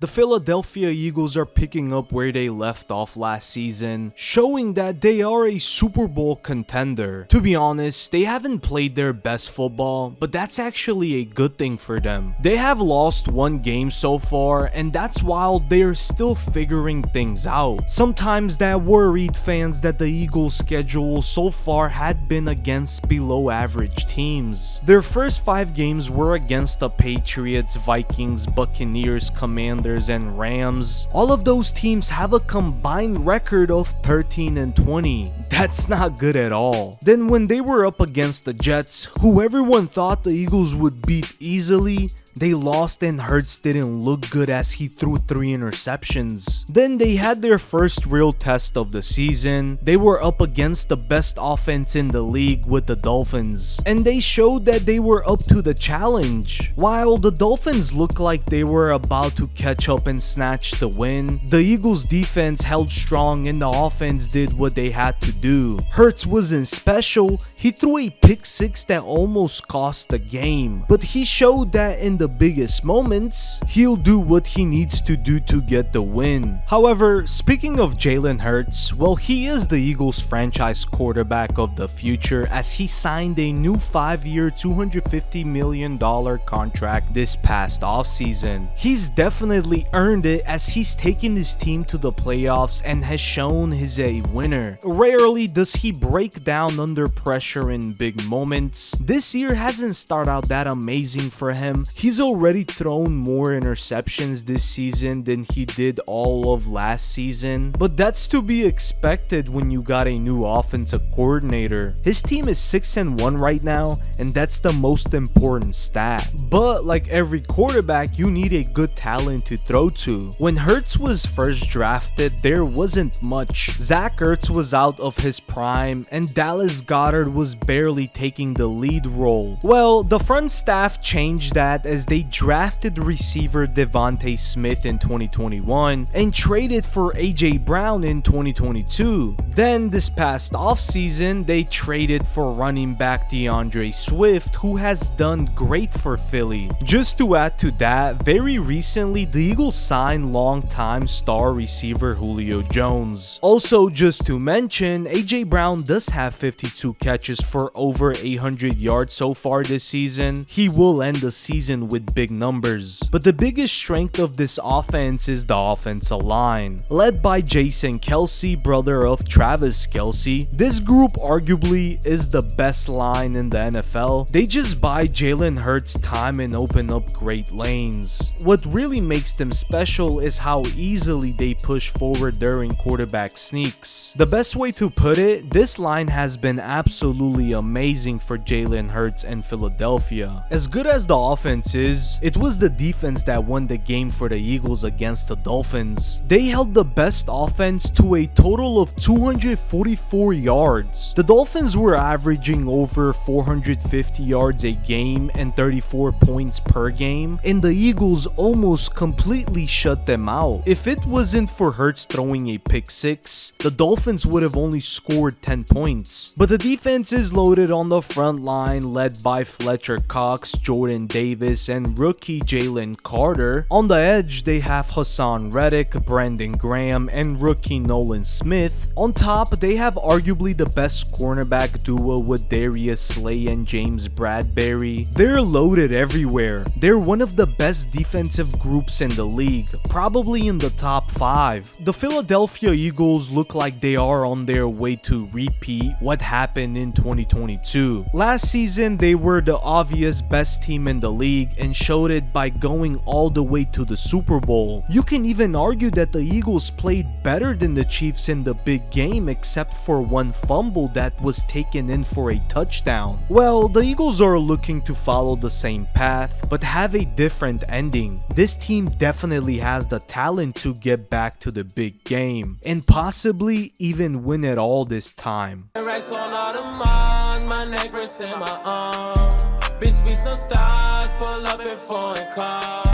The Philadelphia Eagles are picking up where they left off last season, showing that they are a Super Bowl contender. To be honest, they haven't played their best football, but that's actually a good thing for them. They have lost one game so far, and that's while they're still figuring things out. Sometimes that worried fans that the Eagles' schedule so far had been against below average teams. Their first 5 games were against the Patriots, Vikings, Buccaneers, Commanders, and Rams. All of those teams have a combined record of 13-20. That's not good at all. Then when they were up against the Jets, who everyone thought the Eagles would beat easily, they lost and Hurts didn't look good as he threw 3 interceptions. Then they had their first real test of the season. They were up against the best offense in the league with the Dolphins, and they showed that they were up to the challenge. While the Dolphins looked like they were about to catch up and snatch the win, the Eagles defense held strong and the offense did what they had to do. Hurts wasn't special. He threw a pick 6 that almost cost the game, but he showed that in the biggest moments, he'll do what he needs to do to get the win. However, speaking of Jalen Hurts, well, he is the Eagles franchise quarterback of the future as he signed a new 5-year $250 million contract this past offseason. He's definitely earned it as he's taken his team to the playoffs and has shown he's a winner. Rarely does he break down under pressure in big moments. This year hasn't started out that amazing for him. He's already thrown more interceptions this season than he did all of last season, but that's to be expected when you got a new offensive coordinator. His team is 6-1 right now, and that's the most important stat. But like every quarterback, you need a good talent to throw to. When Hurts was first drafted, there wasn't much. Zach Ertz was out of his prime, and Dallas Goedert was barely taking the lead role. Well, the front staff changed that as they drafted receiver Devontae Smith in 2021 and traded for AJ Brown in 2022. Then this past offseason, they traded for running back DeAndre Swift, who has done great for Philly. Just to add to that, very recently the Eagles signed longtime star receiver Julio Jones. Also, just to mention, AJ Brown does have 52 catches for over 800 yards so far this season. He will end the season with big numbers. But the biggest strength of this offense is the offensive line, led by Jason Kelce, brother of Travis Kelce. This group arguably is the best line in the NFL. They just buy Jalen Hurts time and open up great lanes. What really makes them special is how easily they push forward during quarterback sneaks. The best way to put it, this line has been absolutely amazing for Jalen Hurts and Philadelphia. As good as the offense is, it was the defense that won the game for the Eagles against the Dolphins. They held the best offense to a total of 244 yards. The Dolphins were averaging over 450 yards a game and 34 points per game, and the Eagles almost completely shut them out. If it wasn't for Hurts throwing a pick 6, the Dolphins would have only scored 10 points. But the defense is loaded on the front line, led by Fletcher Cox, Jordan Davis, and rookie Jalen Carter. On the edge, they have Hassan Reddick, Brandon Graham, and rookie Nolan Smith. On top, they have arguably the best cornerback duo with Darius Slay and James Bradbury. They're loaded everywhere. They're one of the best defensive groups in the league, probably in the top 5. The Philadelphia Eagles look like they are on their way to repeat what happened in 2022. Last season, they were the obvious best team in the league and showed it by going all the way to the Super Bowl. You can even argue that the Eagles played better than the Chiefs in the big game except for one fumble that was taken in for a touchdown. Well, the Eagles are looking to follow the same path but have a different ending. This team definitely has the talent to get back to the big game and possibly even win it all this time. Bitch, we some stars, pull up in foreign cars.